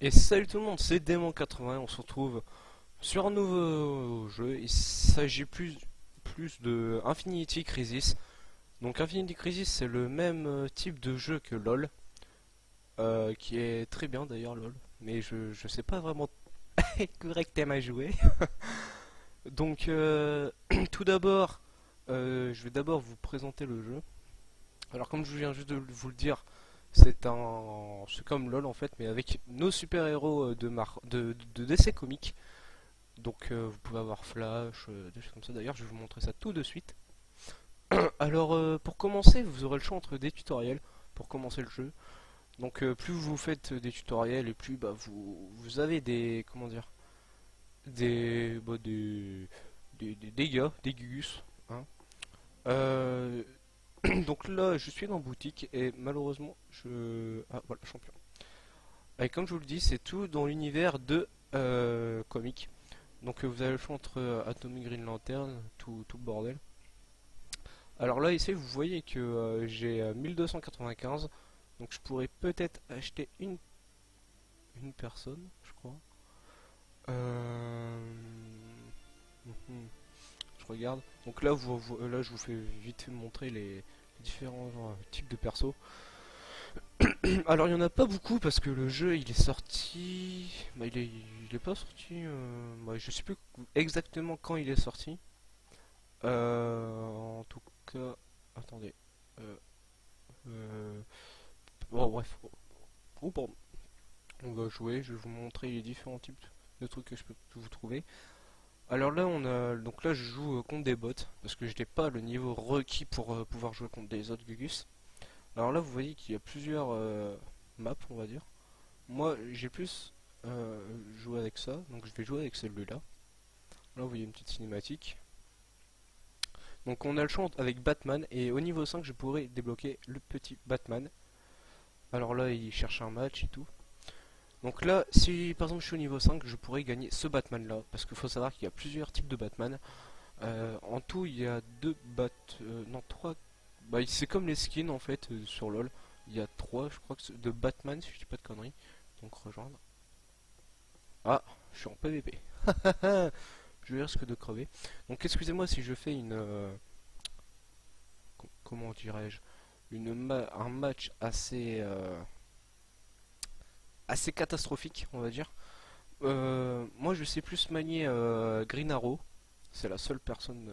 Et salut tout le monde, c'est Démon81, on se retrouve sur un nouveau jeu. Il s'agit plus de Infinity Crisis. Donc Infinity Crisis c'est le même type de jeu que LoL, qui est très bien d'ailleurs LoL, mais je sais pas vraiment correctement à jouer. Donc tout d'abord, je vais d'abord vous présenter le jeu. Alors comme je viens juste de vous le dire, c'est comme LoL en fait, mais avec nos super-héros de DC Comics. Donc vous pouvez avoir Flash, des choses comme ça. D'ailleurs, je vais vous montrer ça tout de suite. Alors pour commencer, vous aurez le choix entre des tutoriels pour commencer le jeu. Donc plus vous faites des tutoriels et plus vous avez des comment dire des dégâts, des gugus. Hein. Euh, donc là, je suis dans boutique et malheureusement, voilà, champion. Et comme je vous le dis, c'est tout dans l'univers de comics. Donc vous avez le choix entre Atomic Green Lantern, tout le bordel. Alors là, ici, vous voyez que j'ai 1295. Donc je pourrais peut-être acheter une personne, je crois. Euh, mhm, je regarde. Donc là, là, je vous fais vite montrer les différents types de persos. Alors il n'y en a pas beaucoup parce que le jeu il est sorti. Il est pas sorti. Je sais plus exactement quand il est sorti. En tout cas, attendez. Euh, euh, bon, bref. Oh, pardon. On va jouer. Je vais vous montrer les différents types de trucs que je peux vous trouver. Alors là, donc là, je joue contre des bots parce que je n'ai pas le niveau requis pour pouvoir jouer contre des autres Gugus. Alors là, vous voyez qu'il y a plusieurs maps, on va dire. Moi, j'ai plus joué avec ça, donc je vais jouer avec celui-là. Là, vous voyez une petite cinématique. Donc on a le choix avec Batman, et au niveau 5, je pourrais débloquer le petit Batman. Alors là, il cherche un match et tout. Donc là, si par exemple je suis au niveau 5, je pourrais gagner ce Batman-là, parce qu'il faut savoir qu'il y a plusieurs types de Batman. En tout, il y a non, trois. Bah, c'est comme les skins en fait sur LoL. Il y a trois, je crois, de Batman, si je dis pas de conneries. Donc rejoindre. Ah, je suis en PVP. Je risque de crever. Donc excusez-moi si je fais comment dirais-je, un match assez catastrophique, on va dire. Moi, je sais plus manier Green Arrow. C'est la seule personne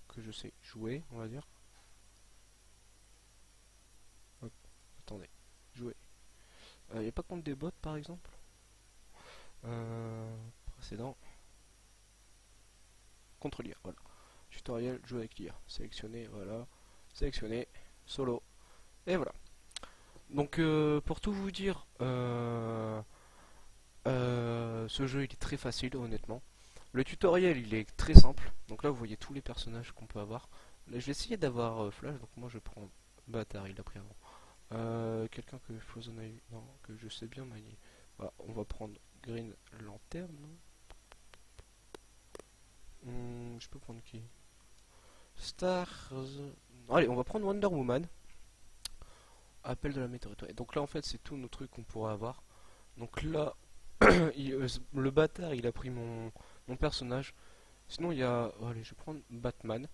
que je sais jouer, on va dire. Hop, attendez, jouer. Y a pas contre des bots, par exemple. Précédent. Contre l'IA, voilà. Tutoriel, jouer avec l'IA. Sélectionner, voilà. Sélectionner, solo. Et voilà. Donc pour tout vous dire, ce jeu il est très facile honnêtement. Le tutoriel il est très simple. Donc là vous voyez tous les personnages qu'on peut avoir. Là, je vais essayer d'avoir Flash, donc moi je prends Bâtard, il a pris avant. Quelqu'un que Frozen a eu, non, que je sais bien manier. Voilà, on va prendre Green Lantern. Je peux prendre qui? Stars. Allez, on va prendre Wonder Woman. Appel de la météorite. Ouais. Donc là en fait c'est tous nos trucs qu'on pourrait avoir. Donc là le bâtard il a pris mon personnage. Sinon il y a, oh, allez je vais prendre Batman.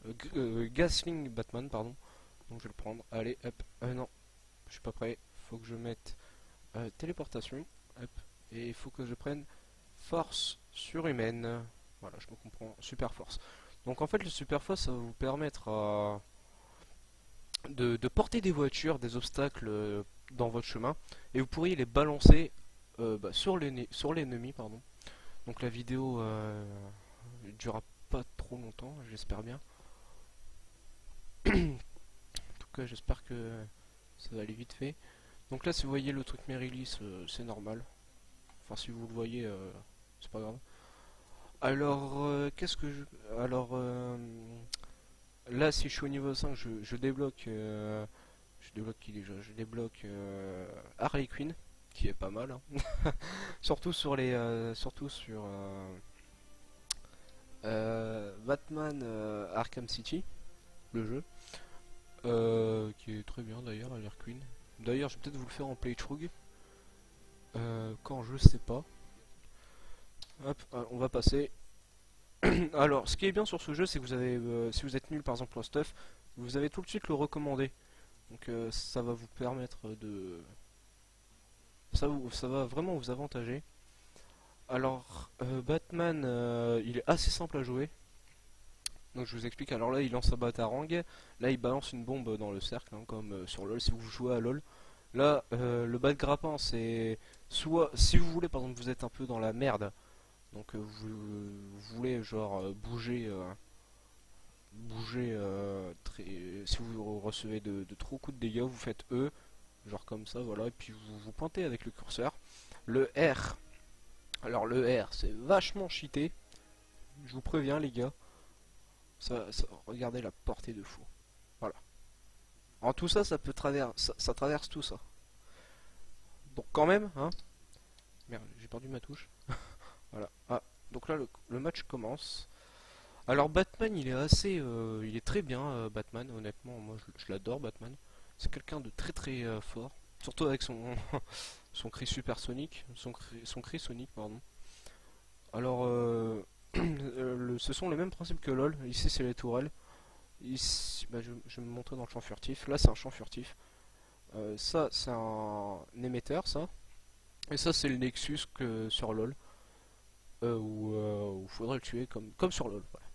Gasling Batman pardon. Donc je vais le prendre. Allez hop. Non, je suis pas prêt. Faut que je mette téléportation. Hop. Et il faut que je prenne force surhumaine. Voilà, je me comprends. Super force. Donc en fait le super force ça va vous permettre de porter des voitures, des obstacles dans votre chemin, et vous pourriez les balancer sur l'ennemi, pardon. Donc la vidéo ne durera pas trop longtemps, j'espère bien. En tout cas, j'espère que ça va aller vite fait. Donc là, si vous voyez le truc Merilis, c'est normal. Enfin, si vous le voyez, c'est pas grave. Alors, qu'est-ce que je... Alors, là, si je suis au niveau 5, je débloque... je débloque qui déjà? Je débloque Harley Quinn, qui est pas mal. Hein. Surtout sur Batman Arkham City, le jeu, qui est très bien d'ailleurs, Harley Quinn. D'ailleurs, je vais peut-être vous le faire en playthrough. quand je sais pas. Hop, on va passer. Alors, ce qui est bien sur ce jeu, c'est que vous avez, si vous êtes nul par exemple en stuff, vous avez tout de suite le recommandé. Donc ça va vous permettre de... ça va vraiment vous avantager. Alors, Batman, il est assez simple à jouer. Donc je vous explique, alors là il lance sa batarang, là il balance une bombe dans le cercle, hein, comme sur LoL si vous jouez à LoL. Là, le bat de grappin, c'est soit, si vous voulez, par exemple, vous êtes un peu dans la merde, donc vous voulez genre bouger si vous recevez de trop coups de dégâts, vous faites E, genre comme ça, voilà, et puis vous pointez avec le curseur. Le R, alors le R, c'est vachement cheaté, je vous préviens les gars, regardez la portée de fou, voilà. En tout ça, ça peut ça traverse tout ça. Donc quand même, hein. Merde, j'ai perdu ma touche. Voilà. Ah, donc là le match commence. Alors Batman, il est très bien Batman. Honnêtement, moi je l'adore Batman. C'est quelqu'un de très fort, surtout avec son son cri supersonique, son cri sonique pardon. Alors ce sont les mêmes principes que LoL. Ici c'est les tourelles. Ici, bah, je vais me montrer dans le champ furtif. Là c'est un champ furtif. Ça c'est un émetteur ça. Et ça c'est le Nexus que sur LoL. Où faudrait le tuer comme sur LoL. Voilà,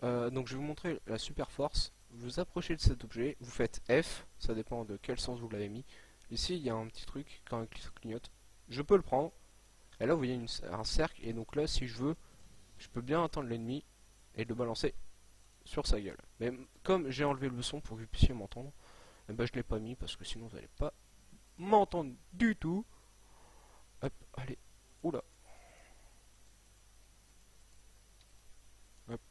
hein. Donc je vais vous montrer la super force. Vous approchez de cet objet, vous faites F, ça dépend de quel sens vous l'avez mis. Ici il y a un petit truc, quand un clignote, je peux le prendre. Et là vous voyez un cercle, et donc là si je veux, je peux bien attendre l'ennemi et le balancer sur sa gueule. Mais comme j'ai enlevé le son pour que vous puissiez m'entendre, eh ben, je l'ai pas mis parce que sinon vous n'allez pas m'entendre du tout. Hop, allez, oula. Hop.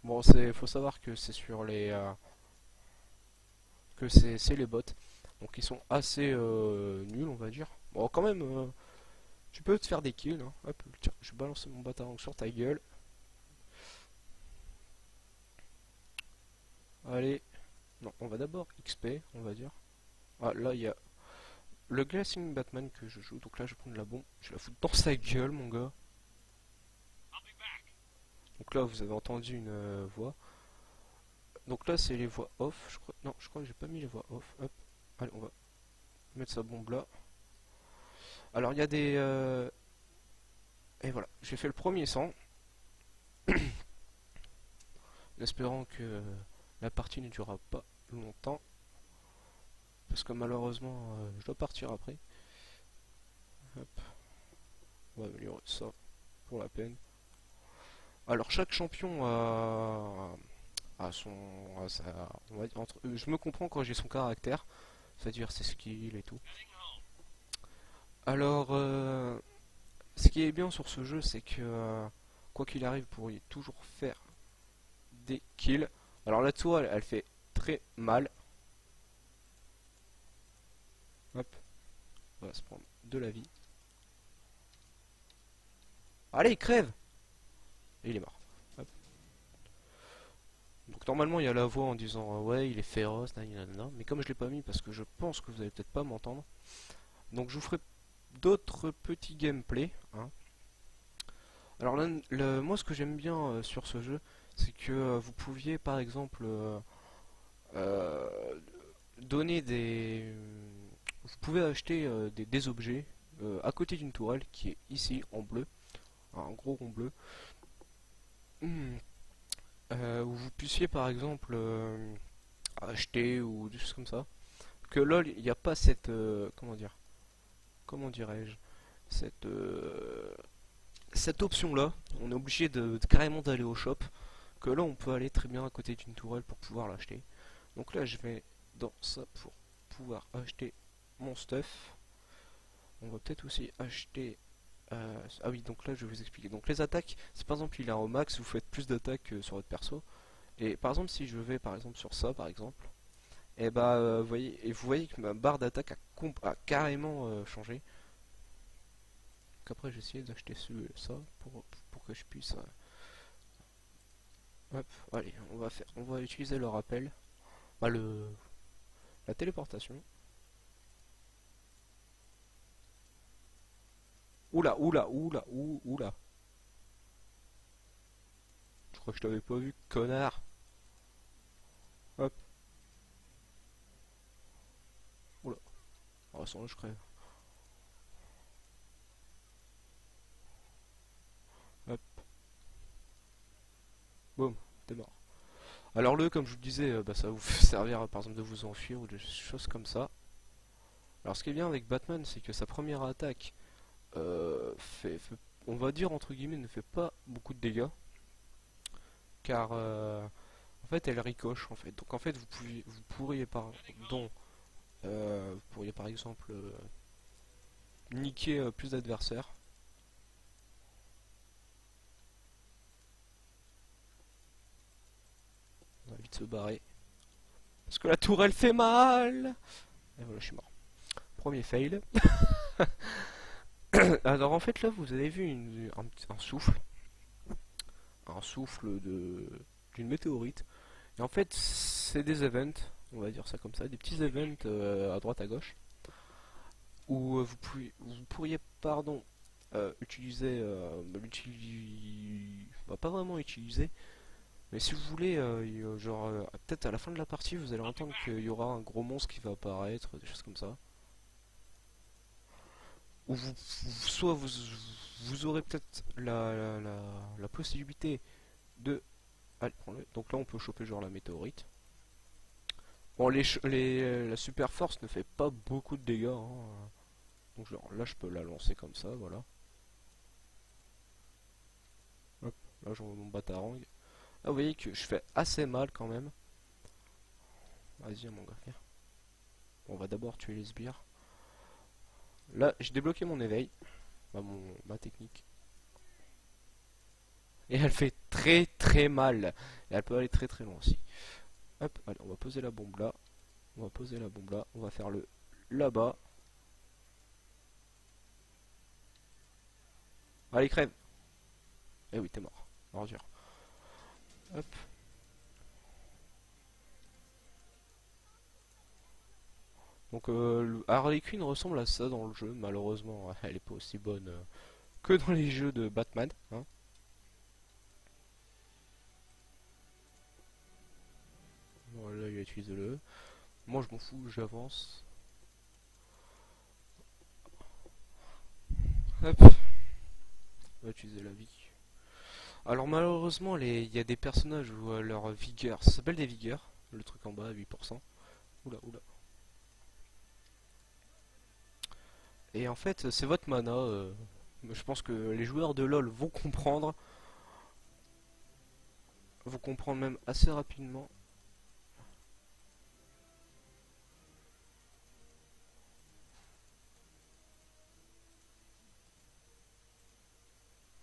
Bon, faut savoir que c'est sur les c'est les bots. Donc ils sont assez nuls, on va dire. Bon, quand même, tu peux te faire des kills, hein. Hop, tiens, je vais balancer mon bâtard sur ta gueule. Allez, non, on va d'abord XP, on va dire. Ah, là, il y a le Glassing Batman que je joue. Donc là, je vais prendre la bombe, je la fous dans sa gueule, mon gars. Donc là, vous avez entendu une voix. Donc là, c'est les voix off. Je crois... Non, je crois que j'ai pas mis les voix off. Hop, allez, on va mettre sa bombe là. Alors, il y a des... Et voilà, j'ai fait le premier sang. En espérant que la partie ne durera pas longtemps. Parce que malheureusement, je dois partir après. Hop. On va améliorer ça pour la peine. Alors chaque champion a son... a sa, on va dire, je me comprends quand j'ai son caractère. C'est-à-dire ses skills et tout. Alors, ce qui est bien sur ce jeu, c'est que quoi qu'il arrive, vous pourriez toujours faire des kills. Alors la tour, elle fait très mal. Hop, on va se prendre de la vie. Allez, crève! Et il est mort. Hop. Donc normalement il y a la voix en disant ouais il est féroce, nanana. Mais comme je l'ai pas mis parce que je pense que vous allez peut-être pas m'entendre, donc je vous ferai d'autres petits gameplays, hein. Alors là, moi ce que j'aime bien sur ce jeu, c'est que vous pouviez par exemple euh, donner des... Vous pouvez acheter des objets à côté d'une tourelle qui est ici en bleu, un gros rond bleu. Où vous puissiez par exemple acheter ou des choses comme ça. Que LOL, il n'y a pas cette... comment dirais-je cette, cette option-là. On est obligé carrément d'aller au shop. Que là, on peut aller très bien à côté d'une tourelle pour pouvoir l'acheter. Donc là, je vais dans ça pour pouvoir acheter mon stuff. On va peut-être aussi acheter... ah oui, donc là, je vais vous expliquer. Donc les attaques, si par exemple il est au max, vous faites plus d'attaques sur votre perso. Et par exemple, si je vais par exemple sur ça, par exemple, et bah, vous voyez que ma barre d'attaque a carrément changé. Donc après, j'ai essayé d'acheter ça pour que je puisse. Hop, allez, on va utiliser le rappel, bah, la téléportation. Oula, oula, oula, oula. Je crois que je t'avais pas vu, connard. Hop. Oula. Oh, sans là, je crève. Hop. Boum. T'es mort. Alors le, comme je vous le disais, bah, ça va vous servir par exemple de vous enfuir ou des choses comme ça. Alors ce qui est bien avec Batman, c'est que sa première attaque on va dire entre guillemets, ne fait pas beaucoup de dégâts. Car en fait elle ricoche en fait. Donc en fait vous pourriez par exemple niquer plus d'adversaires. On va vite se barrer. Parce que la tourelle fait mal. Et voilà, je suis mort. Premier fail. Alors en fait là vous avez vu un souffle. Un souffle d'une météorite. Et en fait c'est des events, on va dire ça comme ça, des petits events à droite à gauche. Où vous pourriez pardon utiliser bah, pas vraiment utiliser, mais si vous voulez genre peut-être à la fin de la partie vous allez entendre qu'il y aura un gros monstre qui va apparaître, des choses comme ça. Ou soit vous aurez peut-être la possibilité de... Allez, prends-le. Donc là on peut choper genre la météorite. Bon la super force ne fait pas beaucoup de dégâts hein. Donc genre là je peux la lancer comme ça, voilà. Hop, là j'envoie mon batarang. Ah vous voyez que je fais assez mal quand même. Vas-y mon gars, viens. Bon, on va d'abord tuer les sbires. Là j'ai débloqué mon éveil. Bah, ma technique. Et elle fait très très mal. Et elle peut aller très très loin aussi. Hop, allez, on va poser la bombe là. On va poser la bombe là. On va faire le là-bas. Allez, crève. Eh oui, t'es mort. Ordure. Hop. Donc, Harley Quinn ressemble à ça dans le jeu. Malheureusement, elle est pas aussi bonne que dans les jeux de Batman. Hein. Voilà, il a utilisé le. Moi, je m'en fous, j'avance. Hop. On va utiliser la vie. Alors malheureusement, il y a des personnages où leur vigueur, ça s'appelle des vigueurs, le truc en bas à 8%. Oula, oula. Et en fait, c'est votre mana. Je pense que les joueurs de LoL vont comprendre même assez rapidement.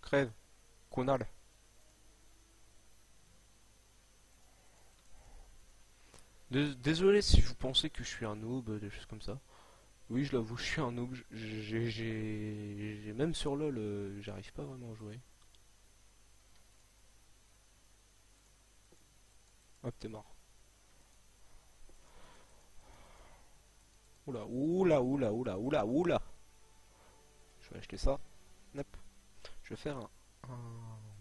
Crève, Conal. Désolé si vous pensez que je suis un noob, des choses comme ça. Oui, je l'avoue, je suis un noob. Même sur LoL, j'arrive pas vraiment à jouer. Hop, t'es mort. Oula, oula, oula, oula, oula, oula. Je vais acheter ça. Hop. Je vais faire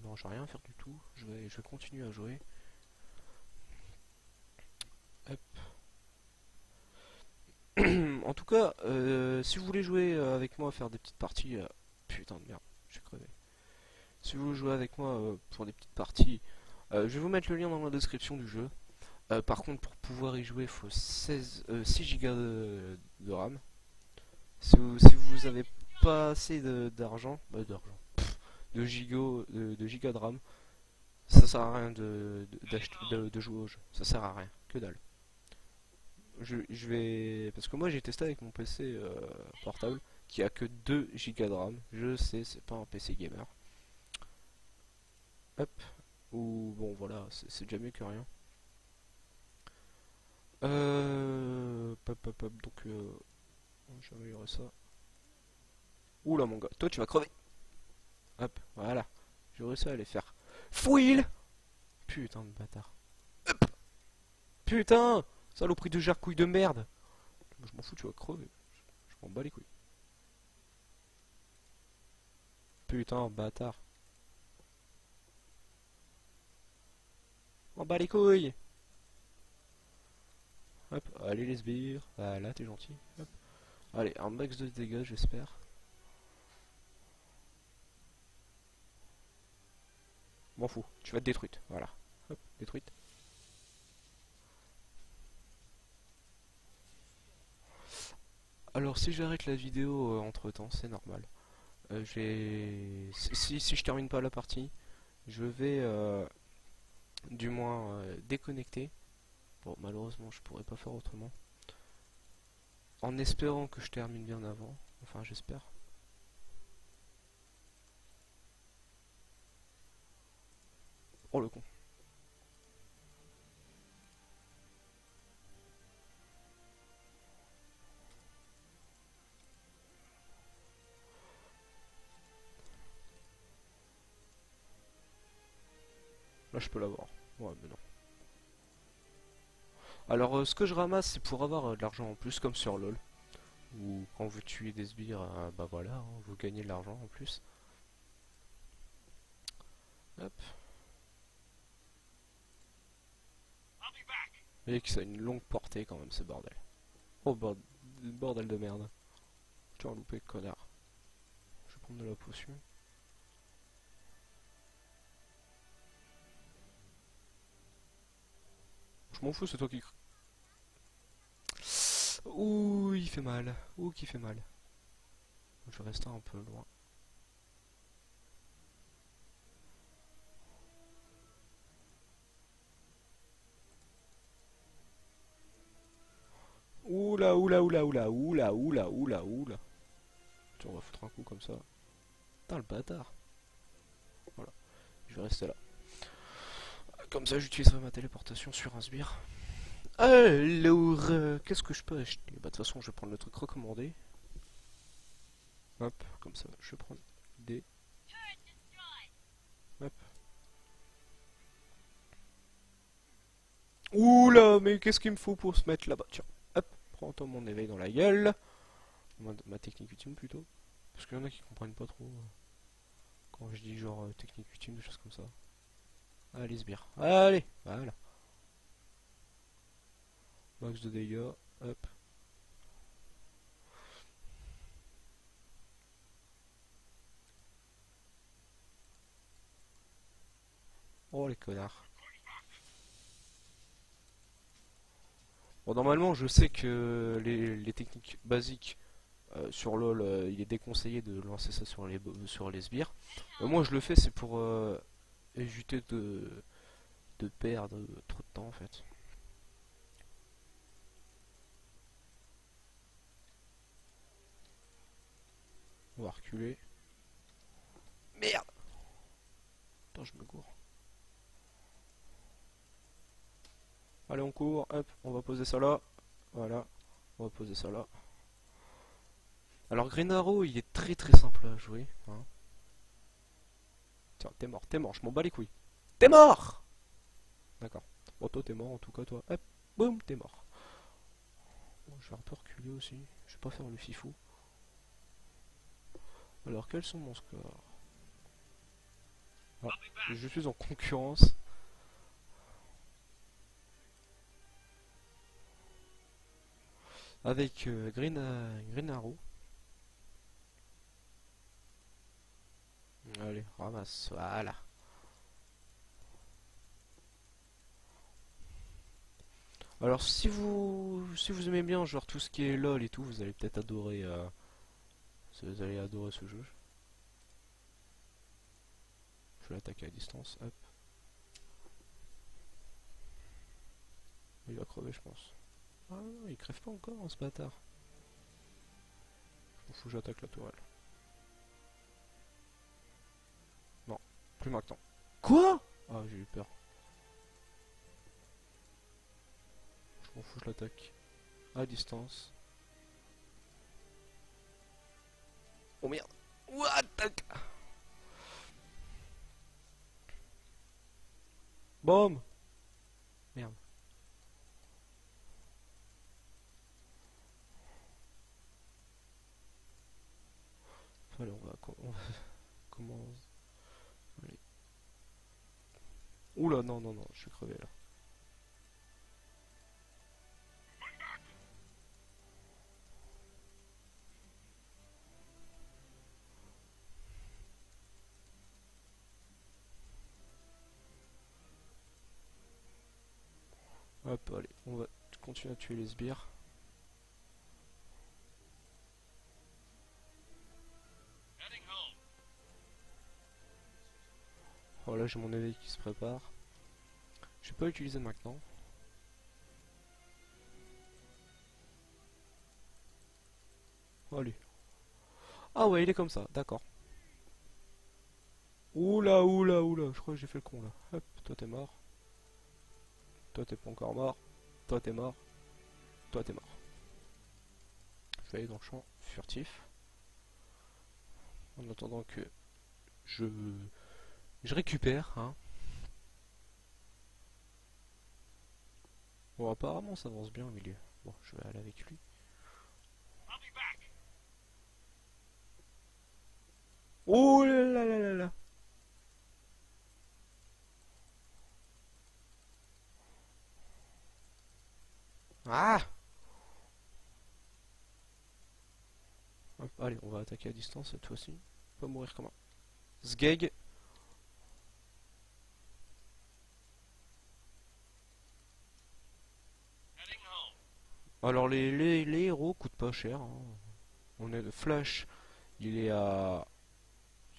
non, je vais rien faire du tout. Je vais continuer à jouer. Hop. En tout cas, si vous voulez jouer avec moi, faire des petites parties... putain de merde, je suis crevé. Si vous voulez jouer avec moi pour des petites parties, je vais vous mettre le lien dans la description du jeu. Par contre, pour pouvoir y jouer, il faut 6 Go de RAM. Si vous avez pas assez d'argent, de giga de RAM, ça sert à rien de jouer au jeu. Ça sert à rien, que dalle. Je vais... Parce que moi j'ai testé avec mon PC portable qui a que 2 Go de RAM. Je sais, c'est pas un PC gamer. Hop. Ou bon voilà, c'est déjà mieux que rien. Donc je vais améliorer ça. Oula mon gars, toi tu vas crever. Hop, voilà. J'ai réussi à les faire. Fouille. Putain de bâtard. Hop. Putain. Saloperie de gercouille de merde. Je m'en fous, tu vas crever. Je m'en bats les couilles. Putain, bâtard. On bat les couilles. Hop, allez les sbires. Voilà, t'es gentil. Hop. Allez, un max de dégâts, j'espère. M'en fous, tu vas être détruite. Voilà. Hop, détruite. Alors, si j'arrête la vidéo entre temps, c'est normal. Si je termine pas la partie, je vais du moins déconnecter. Bon, malheureusement, je pourrais pas faire autrement. En espérant que je termine bien avant. Enfin, j'espère. Oh le con. Là, je peux l'avoir. Ouais, mais non. Alors, ce que je ramasse, c'est pour avoir de l'argent en plus, comme sur LoL. Ou quand vous tuez des sbires, bah voilà, hein, vous gagnez de l'argent en plus. Hop. Vous voyez que ça a une longue portée quand même, ce bordel. Oh, bordel de merde. Tu as loupé, connard. Je vais prendre de la potion. Je m'en fous, c'est toi qui... Ouh, il fait mal. Ouh, qui fait mal. Je vais rester un peu loin. Oula, oula, oula, oula, oula, oula, oula, oula. Tiens, on va foutre un coup comme ça. Putain, le bâtard. Voilà, je vais rester là. Comme ça, j'utiliserai ma téléportation sur un sbire. Alors, qu'est-ce que je peux acheter? Bah, de toute façon, je vais prendre le truc recommandé. Hop, comme ça, je vais prendre des... Hop. Oula, mais qu'est-ce qu'il me faut pour se mettre là-bas? Tiens, hop, prends-toi mon éveil dans la gueule. Ma technique ultime plutôt. Parce qu'il y en a qui comprennent pas trop quand je dis genre technique ultime, des choses comme ça. Allez, sbire. Allez, voilà. Max de dégâts, hop. Oh les connards. Bon, normalement, je sais que les techniques basiques sur LoL, il est déconseillé de lancer ça sur les sbires. Moi, je le fais, c'est pour éviter de perdre trop de temps en fait. On va reculer. Merde! Attends, je me gourre. Allez, on court, hop, on va poser ça là. Voilà, on va poser ça là. Alors, Green Arrow, il est très très simple à jouer. Hein. Tiens, t'es mort, je m'en bats les couilles. T'es mort! D'accord. Bon, toi, t'es mort en tout cas, toi. Hop, boum, t'es mort. Bon, je vais un peu reculer aussi. Je vais pas faire le fifou. Alors, quels sont mon score? Ah, je suis en concurrence. Avec Green Arrow. Allez, ramasse, voilà. Alors si vous aimez bien genre tout ce qui est LOL et tout, vous allez peut-être adorer vous allez adorer ce jeu. Je vais l'attaquer à distance, hop. Il va crever je pense. Ah non, il crève pas encore hein, ce bâtard. Je m'en fous, j'attaque la tourelle. Non, plus maintenant. Quoi? Ah j'ai eu peur. Je m'en fous, je l'attaque. À distance. Oh merde. What? Boum. Merde. Allez, on va comment... Allez. Oula, non, non, non, je suis crevé là. Hop, allez, on va continuer à tuer les sbires. Oh là, j'ai mon éveil qui se prépare. Je vais pas l'utiliser maintenant. Allez. Ah ouais, il est comme ça, d'accord. Oula, oula, oula, je crois que j'ai fait le con là. Hop, toi t'es mort. Toi t'es pas encore mort. Toi t'es mort. Toi t'es mort. Je vais aller dans le champ furtif. En attendant que je, je récupère, hein. Bon, apparemment ça avance bien au milieu. Bon, je vais aller avec lui. Oh là là là là. Ah! Hop, allez, on va attaquer à distance cette fois-ci. Pas mourir comme un Sgeg. Alors les héros coûtent pas cher, hein. On est de Flash, il est à...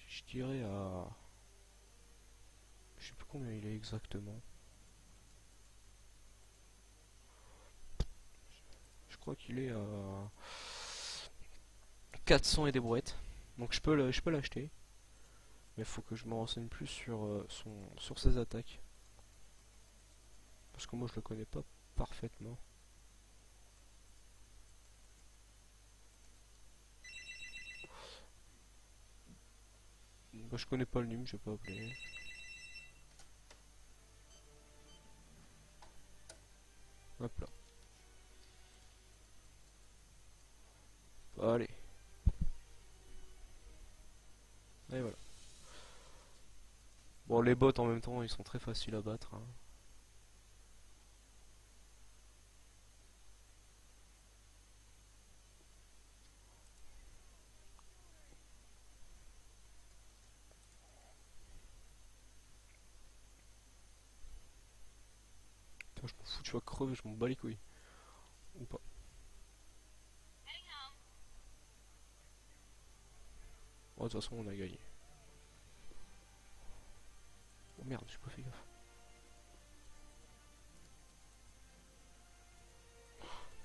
Je dirais à... Je sais plus combien il est exactement. Je crois qu'il est à 400 et des brouettes. Donc je peux l'acheter. Mais il faut que je me renseigne plus sur, sur ses attaques. Parce que moi je le connais pas parfaitement. Bah, je connais pas le num, je vais pas appeler. Hop là. Allez. Et voilà. Bon, les bots en même temps, ils sont très faciles à battre, hein. Putain, je m'en fous, tu vas crever, je m'en bats les couilles. Ou pas. Oh, de toute façon, on a gagné. Oh merde, j'ai pas fait gaffe.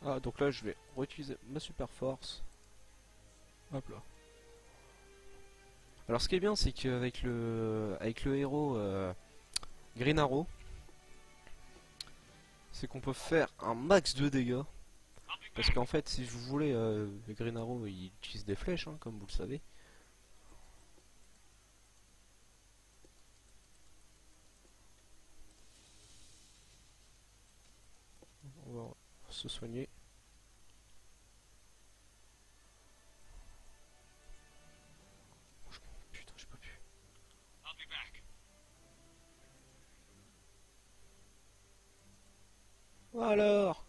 Ah, donc là, je vais réutiliser ma super force. Hop là. Alors, ce qui est bien, c'est qu'avec avec le héros Green Arrow, c'est qu'on peut faire un max de dégâts. Parce qu'en fait, si vous voulez, Green Arrow, il utilise des flèches, hein, comme vous le savez. On va se soigner. Putain, j'ai pas pu. Alors,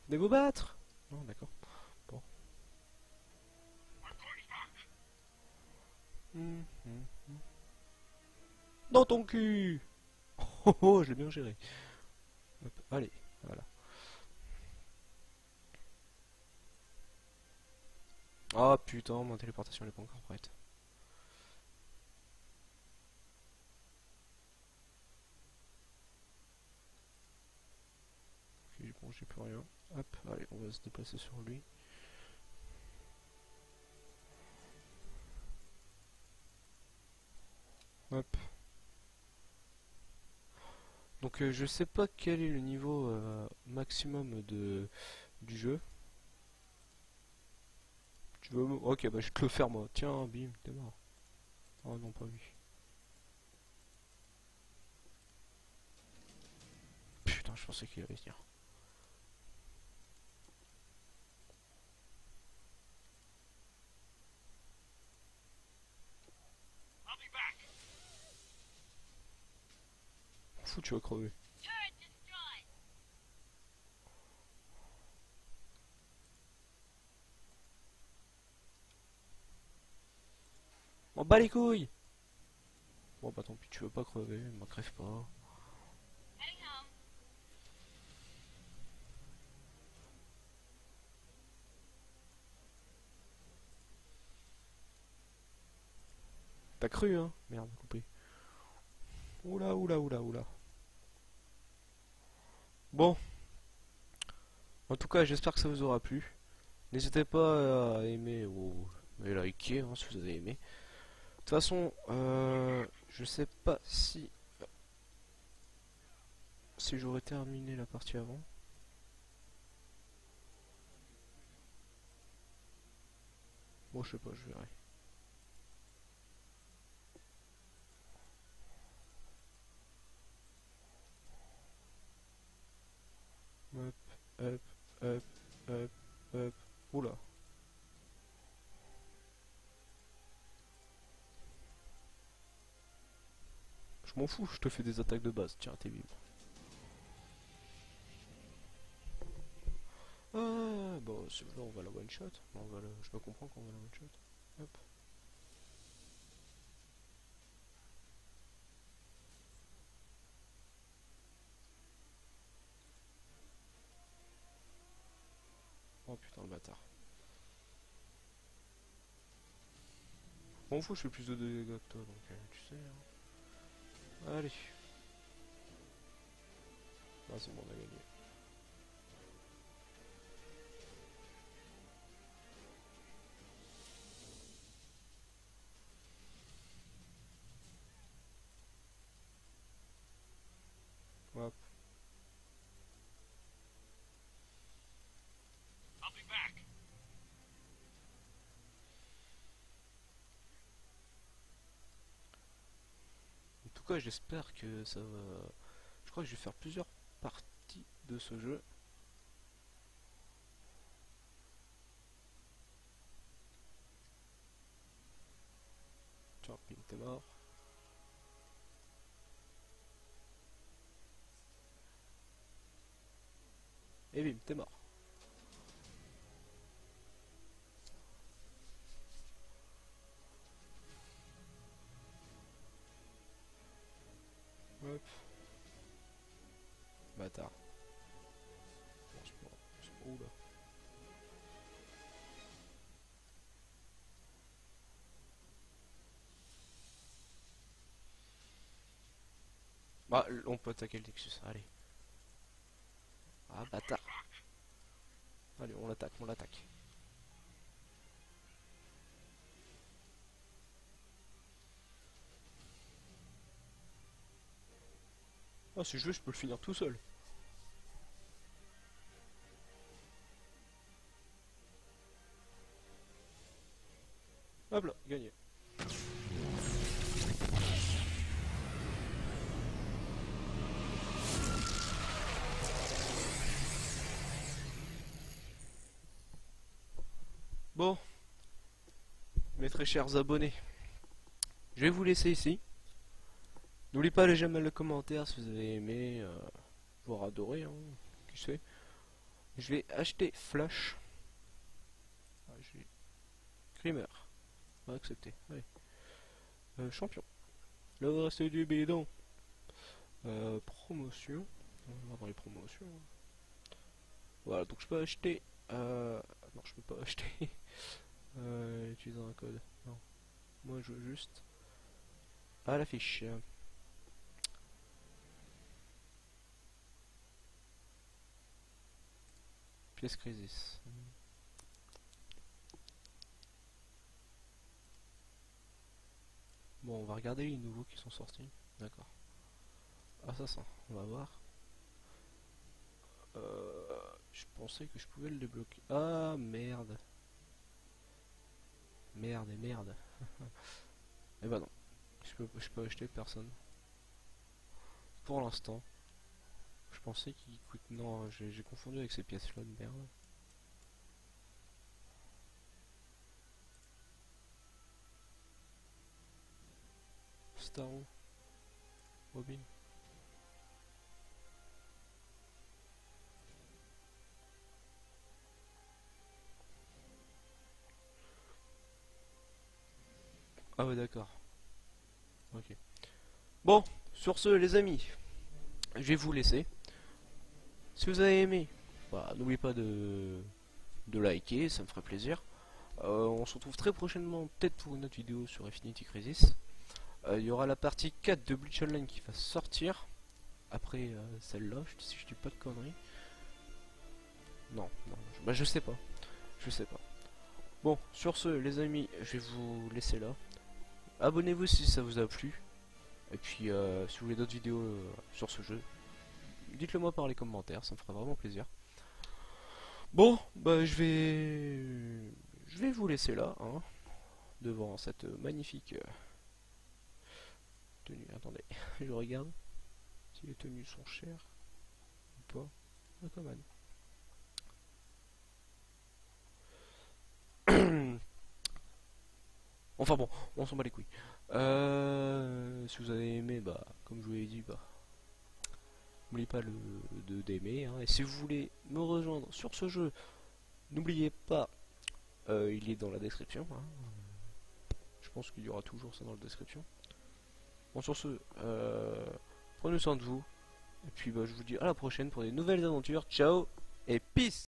venez vous battre. Non, d'accord. Bon. Dans ton cul. Oh oh, je l'ai bien géré. Hop, allez, voilà. Ah putain, ma téléportation n'est pas encore prête. Ok, bon, j'ai plus rien. Hop, allez, on va se déplacer sur lui. Hop. Donc je sais pas quel est le niveau maximum du jeu. Tu veux... Ok, bah je vais te le faire moi. Tiens, bim, t'es mort. Oh non, pas lui. Putain, je pensais qu'il allait venir. fous, tu vas crever. On bat les couilles. Bon bah tant pis, tu veux pas crever, bah crève pas. T'as cru hein? Merde, coupé. Oula, oula, oula, oula. Bon, en tout cas, j'espère que ça vous aura plu. N'hésitez pas à aimer ou à liker hein, si vous avez aimé. De toute façon, je sais pas si j'aurais terminé la partie avant. Bon, je sais pas, je verrai. Hop, hop, hop, hop, hop. Oula. Je m'en fous, je te fais des attaques de base. Tiens, t'es vivant. Ah, bon, là on va la one shot. Je peux comprendre qu'on va la one shot. Hop. Oh putain, le bâtard. M'en fous, je fais plus de dégâts que toi, donc tu sais. Hein. Allez. Ah, c'est bon, on a gagné. Hop. En tout cas, j'espère que ça va. Je crois que je vais faire plusieurs parties de ce jeu. Tiens, bim, t'es mort. Et bim, t'es mort. Hop. Bâtard. Bon, oula. Bah, on peut attaquer le Nexus, allez. Ah, bâtard. Allez, on l'attaque, on l'attaque. Ah, si je veux, je peux le finir tout seul. Hop là, gagné. Bon, mes très chers abonnés, je vais vous laisser ici. N'oubliez pas les j'aime et le commentaire si vous avez aimé, voire adoré, hein, qui sait. Je vais acheter Flash. Ah, j'ai Screamer. On va accepter. Allez. Champion. Le reste du bidon. Promotion. On va voir dans les promotions. Voilà, donc je peux acheter. Non, je peux pas acheter. Utiliser un code. Non. Moi, je veux juste. À la fiche. Pièce crisis. Bon, on va regarder les nouveaux qui sont sortis. D'accord. Assassin, on va voir. Je pensais que je pouvais le débloquer. Ah merde. Merde et merde. Et bah non. Je peux acheter personne. Pour l'instant. Je pensais qu'il coûte. Non, j'ai confondu avec ces pièces là de merde. Starro. Robin. Ah ouais, d'accord. Ok. Bon, sur ce, les amis, je vais vous laisser. Si vous avez aimé, bah, n'oubliez pas de liker, ça me ferait plaisir. On se retrouve très prochainement, peut-être pour une autre vidéo sur Infinity Crisis. Il y aura la partie 4 de Bleach Online qui va sortir. Après celle-là, si je dis pas de conneries. Non, non, bah, je sais pas. Je sais pas. Bon, sur ce, les amis, je vais vous laisser là. Abonnez-vous si ça vous a plu. Et puis, si vous voulez d'autres vidéos sur ce jeu, dites-le moi par les commentaires, ça me fera vraiment plaisir. Bon, bah je vais vous laisser là, hein, devant cette magnifique tenue. Attendez, je regarde si les tenues sont chères ou pas. Ah, quand même. Enfin bon, on s'en bat les couilles. Si vous avez aimé, bah, comme je vous l'ai dit, bah, n'oubliez pas d'aimer. Hein. Et si vous voulez me rejoindre sur ce jeu, n'oubliez pas, il est dans la description. Hein. Je pense qu'il y aura toujours ça dans la description. Bon, sur ce, prenez soin de vous. Et puis bah, je vous dis à la prochaine pour des nouvelles aventures. Ciao et peace!